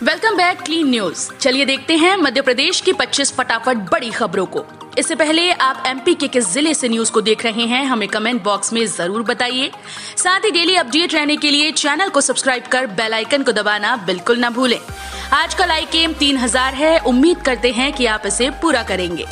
Welcome back clean news. चलिए देखते हैं मध्य प्रदेश की 25 फटाफट बड़ी खबरों को। इससे पहले आप एमपी के किस जिले से न्यूज को देख रहे हैं हमें कमेंट बॉक्स में जरूर बताइए। साथ ही डेली अपडेट रहने के लिए चैनल को सब्सक्राइब कर बेल आइकन को दबाना बिल्कुल न भूलें। आज का लाइक एम 3000 है, उम्मीद करते हैं कि आप इसे पूरा करेंगे।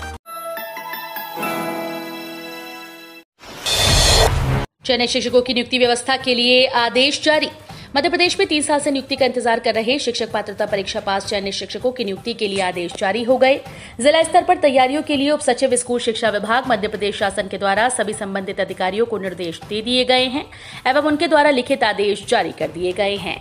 चयनित शिक्षकों की नियुक्ति व्यवस्था के लिए आदेश जारी। मध्य प्रदेश में 3 साल से नियुक्ति का इंतजार कर रहे शिक्षक पात्रता परीक्षा पास चयनित शिक्षकों की नियुक्ति के लिए आदेश जारी हो गए। जिला स्तर पर तैयारियों के लिए उप सचिव स्कूल शिक्षा विभाग मध्य प्रदेश शासन के द्वारा सभी संबंधित अधिकारियों को निर्देश दे दिए गए हैं एवं उनके द्वारा लिखित आदेश जारी कर दिए गए हैं।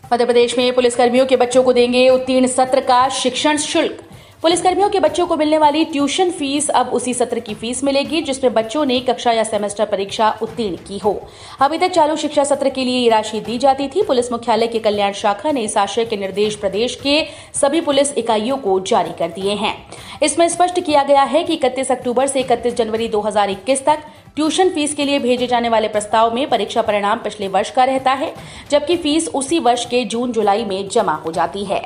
मध्य प्रदेश में पुलिसकर्मियों के बच्चों को देंगे उत्तीर्ण सत्र का शिक्षण शुल्क। पुलिसकर्मियों के बच्चों को मिलने वाली ट्यूशन फीस अब उसी सत्र की फीस मिलेगी जिसमें बच्चों ने कक्षा या सेमेस्टर परीक्षा उत्तीर्ण की हो। अभी तक चालू शिक्षा सत्र के लिए ये राशि दी जाती थी। पुलिस मुख्यालय की कल्याण शाखा ने इस आशय के निर्देश प्रदेश के सभी पुलिस इकाइयों को जारी कर दिए हैं। इसमें स्पष्ट किया गया है कि 31 अक्टूबर से 31 जनवरी 2021 तक ट्यूशन फीस के लिए भेजे जाने वाले प्रस्ताव में परीक्षा परिणाम पिछले वर्ष का रहता है, जबकि फीस उसी वर्ष के जून जुलाई में जमा हो जाती है।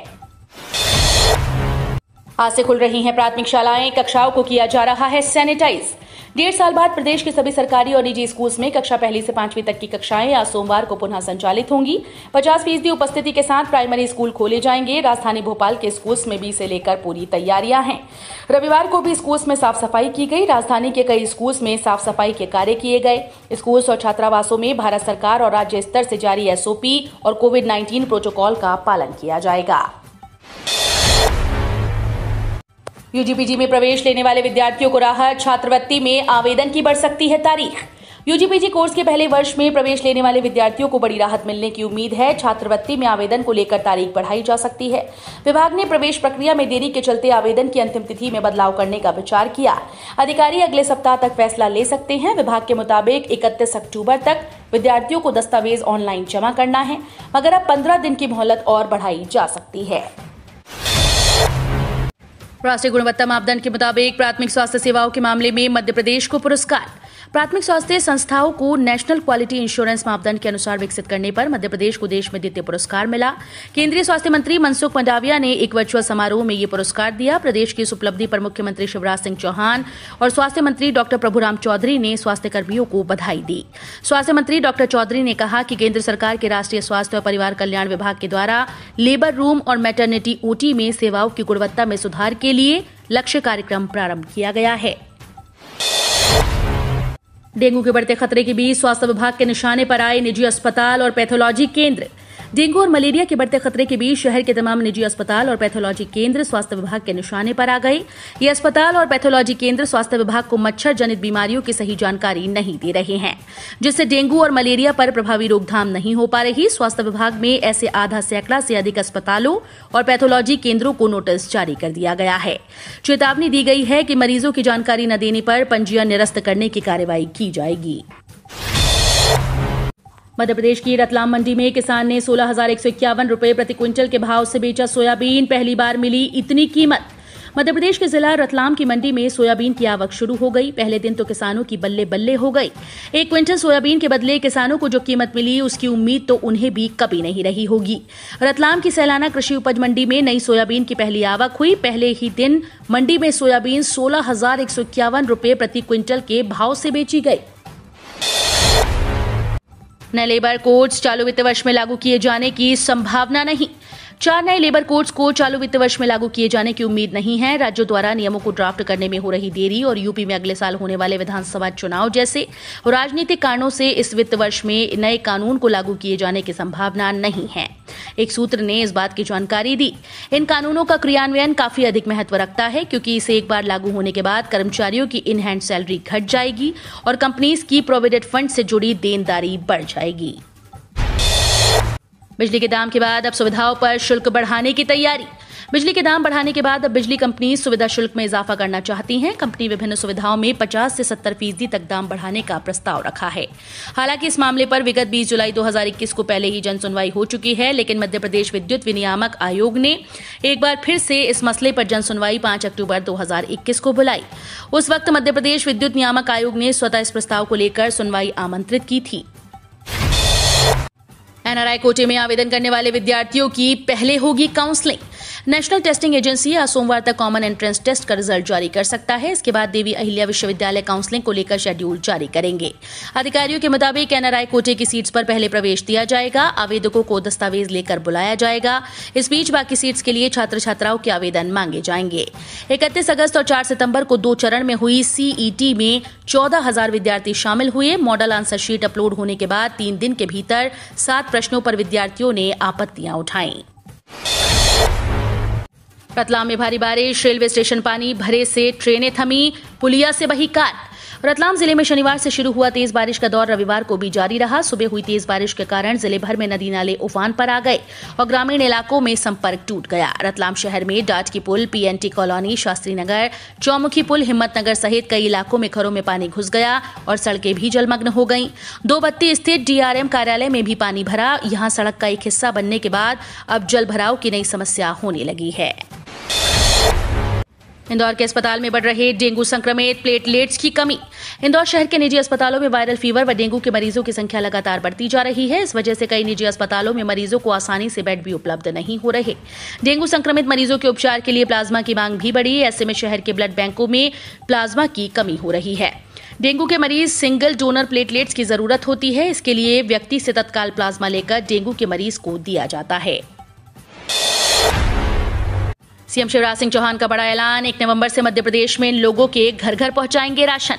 आज से खुल रही हैं प्राथमिक शालाएं, कक्षाओं को किया जा रहा है सैनिटाइज। 1.5 साल बाद प्रदेश के सभी सरकारी और निजी स्कूल्स में कक्षा 1 से 5वीं तक की कक्षाएं आज सोमवार को पुनः संचालित होंगी। 50% उपस्थिति के साथ प्राइमरी स्कूल खोले जाएंगे। राजधानी भोपाल के स्कूल्स में भी इसे लेकर पूरी तैयारियां हैं। रविवार को भी स्कूल्स में साफ सफाई की गई। राजधानी के कई स्कूल्स में साफ सफाई के कार्य किए गए। स्कूल्स और छात्रावासों में भारत सरकार और राज्य स्तर से जारी एसओपी और कोविड-19 प्रोटोकॉल का पालन किया जाएगा। यूजीपीजी में प्रवेश लेने वाले विद्यार्थियों को राहत, छात्रवृत्ति में आवेदन की बढ़ सकती है तारीख। यूजीपीजी कोर्स के पहले वर्ष में प्रवेश लेने वाले विद्यार्थियों को बड़ी राहत मिलने की उम्मीद है। छात्रवृत्ति में आवेदन को लेकर तारीख बढ़ाई जा सकती है। विभाग ने प्रवेश प्रक्रिया में देरी के चलते आवेदन की अंतिम तिथि में बदलाव करने का विचार किया। अधिकारी अगले सप्ताह तक फैसला ले सकते हैं। विभाग के मुताबिक 31 अक्टूबर तक विद्यार्थियों को दस्तावेज ऑनलाइन जमा करना है, मगर अब 15 दिन की मोहलत और बढ़ाई जा सकती है। राष्ट्रीय गुणवत्ता मापदंड के मुताबिक प्राथमिक स्वास्थ्य सेवाओं के मामले में मध्य प्रदेश को पुरस्कार। प्राथमिक स्वास्थ्य संस्थाओं को नेशनल क्वालिटी इंश्योरेंस मापदंड के अनुसार विकसित करने पर मध्य प्रदेश को देश में द्वितीय पुरस्कार मिला। केंद्रीय स्वास्थ्य मंत्री मनसुख मंडाविया ने एक वर्चुअल समारोह में ये पुरस्कार दिया। प्रदेश की इस उपलब्धि पर मुख्यमंत्री शिवराज सिंह चौहान और स्वास्थ्य मंत्री डॉक्टर प्रभुराम चौधरी ने स्वास्थ्य कर्मियों को बधाई दी। स्वास्थ्य मंत्री डॉक्टर चौधरी ने कहा कि केंद्र सरकार के राष्ट्रीय स्वास्थ्य और परिवार कल्याण विभाग के द्वारा लेबर रूम और मैटरनिटी ओटी में सेवाओं की गुणवत्ता में सुधार के लिए लक्ष्य कार्यक्रम प्रारंभ किया गया है। डेंगू के बढ़ते खतरे के बीच स्वास्थ्य विभाग के निशाने पर आए निजी अस्पताल और पैथोलॉजी केंद्र। डेंगू और मलेरिया के बढ़ते खतरे के बीच शहर के तमाम निजी अस्पताल और पैथोलॉजी केंद्र स्वास्थ्य विभाग के निशाने पर आ गए। ये अस्पताल और पैथोलॉजी केंद्र स्वास्थ्य विभाग को मच्छर जनित बीमारियों की सही जानकारी नहीं दे रहे हैं, जिससे डेंगू और मलेरिया पर प्रभावी रोकथाम नहीं हो पा रही। स्वास्थ्य विभाग में ऐसे आधा सैकड़ा से अधिक अस्पतालों और पैथोलॉजी केंद्रों को नोटिस जारी कर दिया गया है। चेतावनी दी गई है कि मरीजों की जानकारी न देने पर पंजीयन निरस्त करने की कार्रवाई की जाएगी। मध्य प्रदेश की रतलाम मंडी में किसान ने 16,151 रुपए प्रति क्विंटल के भाव से बेचा सोयाबीन। पहली बार मिली इतनी कीमत। मध्य प्रदेश के जिला रतलाम की मंडी में सोयाबीन की आवक शुरू हो गई। पहले दिन तो किसानों की बल्ले बल्ले हो गई। 1 क्विंटल सोयाबीन के बदले किसानों को जो कीमत मिली उसकी उम्मीद तो उन्हें भी कभी नहीं रही होगी। रतलाम की सैलाना कृषि उपज मंडी में नई सोयाबीन की पहली आवक हुई। पहले ही दिन मंडी में सोयाबीन 16,151 रुपए प्रति क्विंटल के भाव से बेची गई। नए लेबर कोड्स चालू वित्त वर्ष में लागू किए जाने की संभावना नहीं। 4 नए लेबर कोड्स को चालू वित्त वर्ष में लागू किए जाने की उम्मीद नहीं है। राज्यों द्वारा नियमों को ड्राफ्ट करने में हो रही देरी और यूपी में अगले साल होने वाले विधानसभा चुनाव जैसे राजनीतिक कारणों से इस वित्त वर्ष में नए कानून को लागू किए जाने की संभावना नहीं है। एक सूत्र ने इस बात की जानकारी दी। इन कानूनों का क्रियान्वयन काफी अधिक महत्व रखता है, क्योंकि इसे एक बार लागू होने के बाद कर्मचारियों की इन हैंड सैलरी घट जाएगी और कंपनीज की प्रोविडेंट फंड से जुड़ी देनदारी बढ़ जाएगी। बिजली के दाम के बाद अब सुविधाओं पर शुल्क बढ़ाने की तैयारी। बिजली के दाम बढ़ाने के बाद अब बिजली कंपनी सुविधा शुल्क में इजाफा करना चाहती हैं। कंपनी विभिन्न सुविधाओं में 50 से 70% तक दाम बढ़ाने का प्रस्ताव रखा है। हालांकि इस मामले पर विगत 20 जुलाई 2021 को पहले ही जन सुनवाई हो चुकी है, लेकिन मध्य प्रदेश विद्युत विनियामक आयोग ने एक बार फिर से इस मसले पर जन सुनवाई 5 अक्टूबर 2021 को बुलाई। उस वक्त मध्य प्रदेश विद्युत नियामक आयोग ने स्वतः इस प्रस्ताव को लेकर सुनवाई आमंत्रित की थी। एनआरआई कोटे में आवेदन करने वाले विद्यार्थियों की पहले होगी काउंसलिंग। नेशनल टेस्टिंग एजेंसी आज सोमवार तक कॉमन एंट्रेंस टेस्ट का रिजल्ट जारी कर सकता है। इसके बाद देवी अहिल्या विश्वविद्यालय काउंसलिंग को लेकर शेड्यूल जारी करेंगे। अधिकारियों के मुताबिक एनआरआई कोटे की सीट्स पर पहले प्रवेश दिया जाएगा। आवेदकों को दस्तावेज लेकर बुलाया जाएगा। इस बीच बाकी सीट्स के लिए छात्र छात्राओं के आवेदन मांगे जाएंगे। 31 अगस्त और 4 सितंबर को 2 चरण में हुई सीईटी में 14,000 विद्यार्थी शामिल हुए। मॉडल आंसर शीट अपलोड होने के बाद 3 दिन के भीतर 7 प्रश्नों पर विद्यार्थियों ने आपत्तियां उठाई। रतलाम में भारी बारिश, रेलवे स्टेशन पानी भरे से ट्रेनें थमी, पुलिया से बही कार। रतलाम जिले में शनिवार से शुरू हुआ तेज बारिश का दौर रविवार को भी जारी रहा। सुबह हुई तेज बारिश के कारण जिले भर में नदी नाले उफान पर आ गए और ग्रामीण इलाकों में संपर्क टूट गया। रतलाम शहर में डाट की पुल, पीएनटी कॉलोनी, शास्त्री नगर, चौमुखी पुल, हिम्मत नगर सहित कई इलाकों में घरों में पानी घुस गया और सड़कें भी जलमग्न हो गईं। 2 बत्ती स्थित डीआरएम कार्यालय में भी पानी भरा। यहां सड़क का एक हिस्सा बनने के बाद अब जल भराव की नई समस्या होने लगी है। इंदौर के अस्पताल में बढ़ रहे डेंगू संक्रमित, प्लेटलेट्स की कमी। इंदौर शहर के निजी अस्पतालों में वायरल फीवर व डेंगू के मरीजों की संख्या लगातार बढ़ती जा रही है। इस वजह से कई निजी अस्पतालों में मरीजों को आसानी से बेड भी उपलब्ध नहीं हो रहे। डेंगू संक्रमित मरीजों के उपचार के लिए प्लाज्मा की मांग भी बढ़ी। ऐसे में शहर के ब्लड बैंकों में प्लाज्मा की कमी हो रही है। डेंगू के मरीज सिंगल डोनर प्लेटलेट्स की जरूरत होती है। इसके लिए व्यक्ति से तत्काल प्लाज्मा लेकर डेंगू के मरीज को दिया जाता है। सीएम शिवराज सिंह चौहान का बड़ा ऐलान, 1 नवंबर से मध्य प्रदेश में लोगों के घर घर पहुंचाएंगे राशन।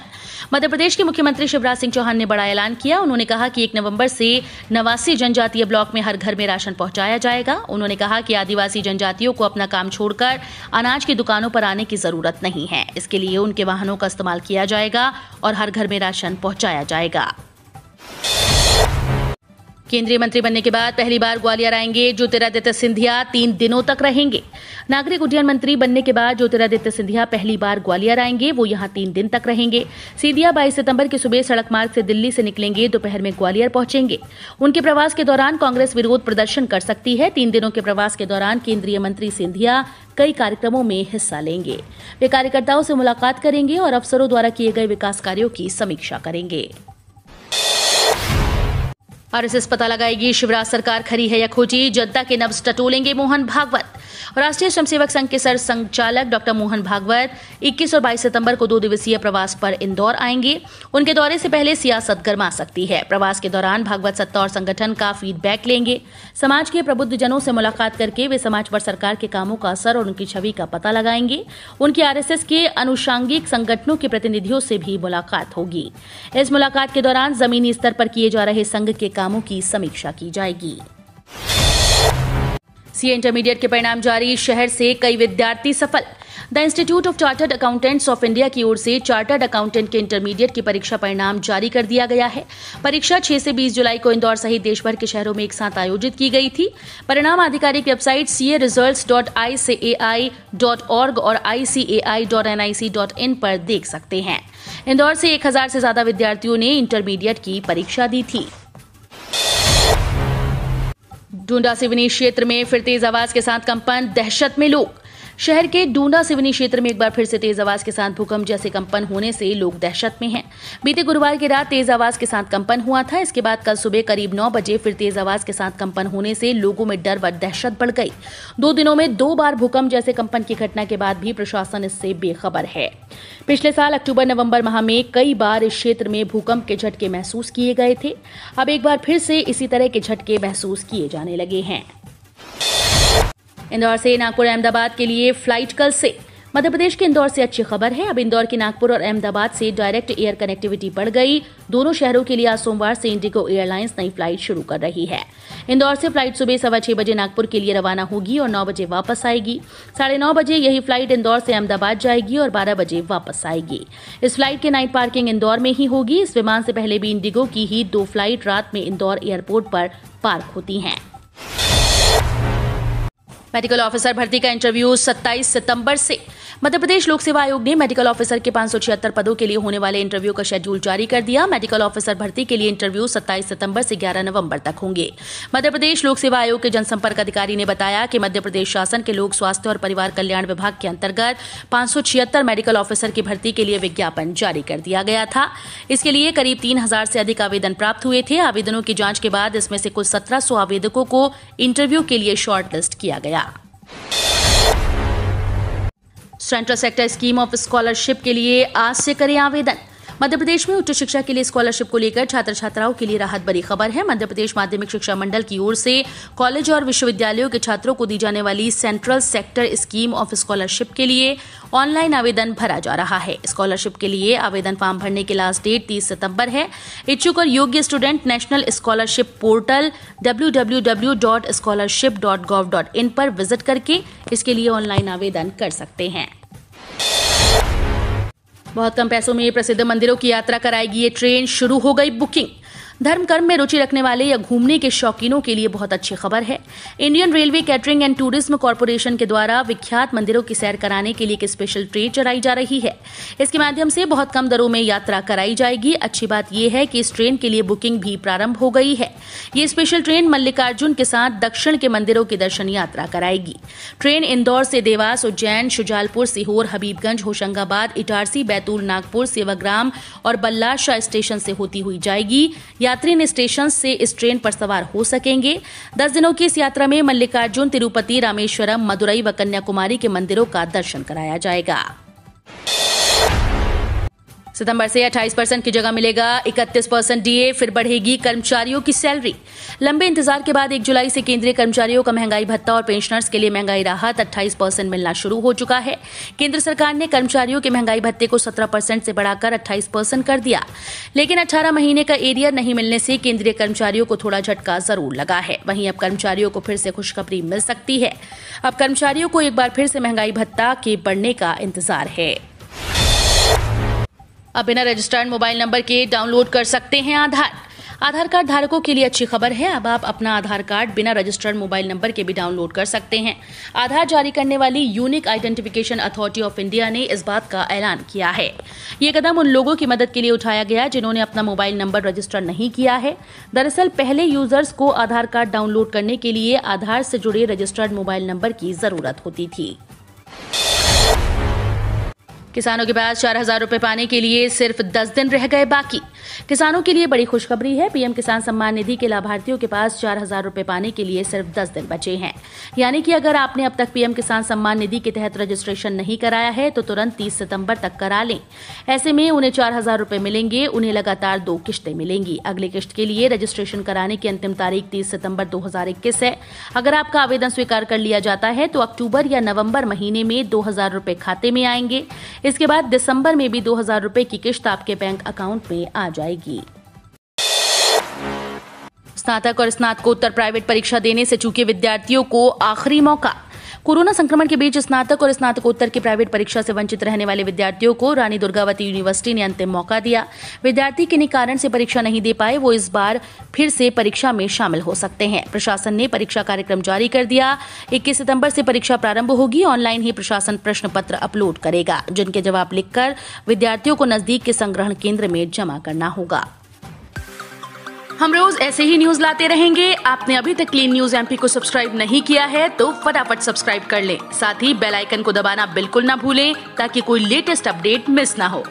मध्य प्रदेश के मुख्यमंत्री शिवराज सिंह चौहान ने बड़ा ऐलान किया। उन्होंने कहा कि 1 नवंबर से 89 जनजातीय ब्लॉक में हर घर में राशन पहुंचाया जाएगा। उन्होंने कहा कि आदिवासी जनजातियों को अपना काम छोड़कर अनाज की दुकानों पर आने की जरूरत नहीं है। इसके लिए उनके वाहनों का इस्तेमाल किया जाएगा और हर घर में राशन पहुंचाया जाएगा। केंद्रीय मंत्री बनने के बाद पहली बार ग्वालियर आएंगे ज्योतिरादित्य सिंधिया, 3 दिनों तक रहेंगे। नागरिक उड्डयन मंत्री बनने के बाद ज्योतिरादित्य सिंधिया पहली बार ग्वालियर आएंगे। वो यहां 3 दिन तक रहेंगे। सिंधिया 22 सितंबर की सुबह सड़क मार्ग से दिल्ली से निकलेंगे, दोपहर में ग्वालियर पहुंचेंगे। उनके प्रवास के दौरान कांग्रेस विरोध प्रदर्शन कर सकती है। 3 दिनों के प्रवास के दौरान केंद्रीय मंत्री सिंधिया कई कार्यक्रमों में हिस्सा लेंगे। वे कार्यकर्ताओं से मुलाकात करेंगे और अफसरों द्वारा किए गए विकास कार्यों की समीक्षा करेंगे। आरएसएस पता लगाएगी शिवराज सरकार खरी है या खोटी, जनता के नब्ज टटोलेंगे मोहन भागवत। राष्ट्रीय स्वयंसेवक संघ के सर संचालक डॉक्टर मोहन भागवत 21 और 22 सितंबर को 2 दिवसीय प्रवास पर इंदौर आएंगे। उनके दौरे से पहले सियासत गर्मा सकती है। प्रवास के दौरान भागवत सत्ता और संगठन का फीडबैक लेंगे। समाज के प्रबुद्ध जनों से मुलाकात करके वे समाज पर सरकार के कामों का असर और उनकी छवि का पता लगाएंगे। उनकी आरएसएस के अनुषांगिक संगठनों के प्रतिनिधियों से भी मुलाकात होगी। इस मुलाकात के दौरान जमीनी स्तर पर किए जा रहे संघ के कामों की समीक्षा की जाएगी। सीए इंटरमीडिएट के परिणाम जारी, शहर से कई विद्यार्थी सफल। The institute of chartered accountants of India की ओर से चार्टर्ड अकाउंटेंट के इंटरमीडिएट की परीक्षा परिणाम जारी कर दिया गया है। परीक्षा 6 से 20 जुलाई को इंदौर सहित देश भर के शहरों में एक साथ आयोजित की गई थी। परिणाम आधिकारिक वेबसाइट caresults.icai.org और icai.nic.in पर देख सकते हैं। इंदौर से 1000 से ज्यादा विद्यार्थियों ने इंटरमीडिएट की परीक्षा दी थी। डूंडा सिवनी क्षेत्र में फिर तेज आवाज के साथ कंपन, दहशत में लोग। शहर के डूंडा सिवनी क्षेत्र में एक बार फिर से तेज आवाज के साथ भूकंप जैसे कंपन होने से लोग दहशत में हैं। बीते गुरुवार की रात तेज आवाज के साथ कंपन हुआ था। इसके बाद कल सुबह करीब 9 बजे फिर तेज आवाज के साथ कंपन होने से लोगों में डर व दहशत बढ़ गई। 2 दिनों में 2 बार भूकंप जैसे कंपन की घटना के बाद भी प्रशासन इससे बेखबर है। पिछले साल अक्टूबर-नवंबर माह में कई बार इस क्षेत्र में भूकंप के झटके महसूस किए गए थे। अब एक बार फिर से इसी तरह के झटके महसूस किए जाने लगे हैं। इंदौर से नागपुर अहमदाबाद के लिए फ्लाइट कल से। मध्य प्रदेश के इंदौर से अच्छी खबर है। अब इंदौर की नागपुर और अहमदाबाद से डायरेक्ट एयर कनेक्टिविटी बढ़ गई। दोनों शहरों के लिए आज सोमवार से इंडिगो एयरलाइंस नई फ्लाइट शुरू कर रही है। इंदौर से फ्लाइट सुबह 6:15 बजे नागपुर के लिए रवाना होगी और 9 बजे वापस आएगी। 9:30 बजे यही फ्लाइट इंदौर से अहमदाबाद जाएगी और 12 बजे वापस आएगी। इस फ्लाइट की नाइट पार्किंग इंदौर में ही होगी। इस विमान से पहले भी इंडिगो की ही 2 फ्लाइट रात में इंदौर एयरपोर्ट पर पार्क होती हैं। मेडिकल ऑफिसर भर्ती का इंटरव्यू 27 सितंबर से। मध्य प्रदेश लोक सेवा आयोग ने मेडिकल ऑफिसर के 576 पदों के लिए होने वाले इंटरव्यू का शेड्यूल जारी कर दिया। मेडिकल ऑफिसर भर्ती के लिए इंटरव्यू 27 सितंबर से 11 नवंबर तक होंगे। मध्य प्रदेश लोक सेवा आयोग के जनसंपर्क अधिकारी ने बताया कि मध्य प्रदेश शासन के लोक स्वास्थ्य और परिवार कल्याण विभाग के अंतर्गत 576 मेडिकल ऑफिसर की भर्ती के लिए विज्ञापन जारी कर दिया गया था। इसके लिए करीब 3000 से अधिक आवेदन प्राप्त हुए थे। आवेदनों की जांच के बाद इसमें से कुल 1700 आवेदकों को इंटरव्यू के लिए शॉर्टलिस्ट किया गया। Central sector scheme of scholarship के लिए आज से करें आवेदन। मध्य प्रदेश में उच्च शिक्षा के लिए स्कॉलरशिप को लेकर छात्र छात्राओं के लिए राहत भरी खबर है। मध्य प्रदेश माध्यमिक शिक्षा मंडल की ओर से कॉलेज और विश्वविद्यालयों के छात्रों को दी जाने वाली central sector scheme of scholarship के लिए ऑनलाइन आवेदन भरा जा रहा है। स्कॉलरशिप के लिए आवेदन फॉर्म भरने की लास्ट डेट 30 सितंबर है। इच्छुक और योग्य student national scholarship portal www.scholarship.gov.in पर विजिट करके इसके लिए ऑनलाइन आवेदन कर सकते हैं। बहुत कम पैसों में प्रसिद्ध मंदिरों की यात्रा कराएगी ये ट्रेन, शुरू हो गई बुकिंग। धर्म कर्म में रुचि रखने वाले या घूमने के शौकीनों के लिए बहुत अच्छी खबर है। Indian railway catering and tourism corporation के द्वारा विख्यात मंदिरों की सैर कराने के लिए एक स्पेशल ट्रेन चलाई जा रही है। इसके माध्यम से बहुत कम दरों में यात्रा कराई जाएगी। अच्छी बात यह है कि इस ट्रेन के लिए बुकिंग भी प्रारंभ हो गई है। ये स्पेशल ट्रेन मल्लिकार्जुन के साथ दक्षिण के मंदिरों की दर्शन यात्रा कराएगी। ट्रेन इंदौर से देवास, उज्जैन, शुजालपुर, सीहोर, हबीबगंज, होशंगाबाद, इटारसी, बैतूल, नागपुर, सेवाग्राम और बल्लाशाह स्टेशन से होती हुई जाएगी। यात्री इन स्टेशन से इस ट्रेन पर सवार हो सकेंगे। 10 दिनों की इस यात्रा में मल्लिकार्जुन, तिरुपति, रामेश्वरम, मदुरई व कन्याकुमारी के मंदिरों का दर्शन कराया जाएगा। सितंबर से 28% की जगह मिलेगा 31% डीए, फिर बढ़ेगी कर्मचारियों की सैलरी। लंबे इंतजार के बाद 1 जुलाई से केंद्रीय कर्मचारियों का महंगाई भत्ता और पेंशनर्स के लिए महंगाई राहत 28% मिलना शुरू हो चुका है। केंद्र सरकार ने कर्मचारियों के महंगाई भत्ते को 17% से बढ़ाकर 28% कर दिया, लेकिन 18 महीने का एरियर नहीं मिलने से केंद्रीय कर्मचारियों को थोड़ा झटका जरूर लगा है। वहीं अब कर्मचारियों को फिर से खुशखबरी मिल सकती है। अब कर्मचारियों को एक बार फिर से महंगाई भत्ता के बढ़ने का इंतजार है। अब बिना रजिस्टर्ड मोबाइल नंबर के डाउनलोड कर सकते हैं आधार कार्ड धारकों के लिए अच्छी खबर है। अब आप अपना आधार कार्ड बिना रजिस्टर्ड मोबाइल नंबर के भी डाउनलोड कर सकते हैं। आधार जारी करने वाली unique identification authority of India ने इस बात का ऐलान किया है। ये कदम उन लोगों की मदद के लिए उठाया गया जिन्होंने अपना मोबाइल नंबर रजिस्टर नहीं किया है। दरअसल पहले यूजर्स को आधार कार्ड डाउनलोड करने के लिए आधार से जुड़े रजिस्टर्ड मोबाइल नंबर की जरूरत होती थी। किसानों के पास 4000 रुपए पाने के लिए सिर्फ 10 दिन रह गए बाकी। किसानों के लिए बड़ी खुशखबरी है। पीएम किसान सम्मान निधि के लाभार्थियों के पास 4000 रुपए पाने के लिए सिर्फ 10 दिन बचे हैं। यानी कि अगर आपने अब तक पीएम किसान सम्मान निधि के तहत रजिस्ट्रेशन नहीं कराया है तो तुरंत 30 सितंबर तक करा लें। ऐसे में उन्हें 4000 रुपए मिलेंगे। उन्हें लगातार 2 किश्तें मिलेंगी। अगली किश्त के लिए रजिस्ट्रेशन कराने की अंतिम तारीख 30 सितंबर 2021 है। अगर आपका आवेदन स्वीकार कर लिया जाता है तो अक्टूबर या नवंबर महीने में 2000 रुपए खाते में आएंगे। इसके बाद दिसंबर में भी 2000 रुपए की किश्त आपके बैंक अकाउंट में आ जाएगी। स्नातक और स्नातकोत्तर प्राइवेट परीक्षा देने से चूके विद्यार्थियों को आखिरी मौका। कोरोना संक्रमण के बीच स्नातक और स्नातकोत्तर की प्राइवेट परीक्षा से वंचित रहने वाले विद्यार्थियों को रानी दुर्गावती यूनिवर्सिटी ने अंतिम मौका दिया। विद्यार्थी किन्हीं कारण से परीक्षा नहीं दे पाए, वो इस बार फिर से परीक्षा में शामिल हो सकते हैं। प्रशासन ने परीक्षा कार्यक्रम जारी कर दिया। 21 सितंबर से परीक्षा प्रारंभ होगी। ऑनलाइन ही प्रशासन प्रश्न पत्र अपलोड करेगा, जिनके जवाब लिखकर विद्यार्थियों को नजदीक के संग्रहण केंद्र में जमा करना होगा। हम रोज ऐसे ही न्यूज लाते रहेंगे। आपने अभी तक क्लीन न्यूज एमपी को सब्सक्राइब नहीं किया है तो फटाफट सब्सक्राइब कर लें। साथ ही बेल आइकन को दबाना बिल्कुल ना भूलें ताकि कोई लेटेस्ट अपडेट मिस ना हो।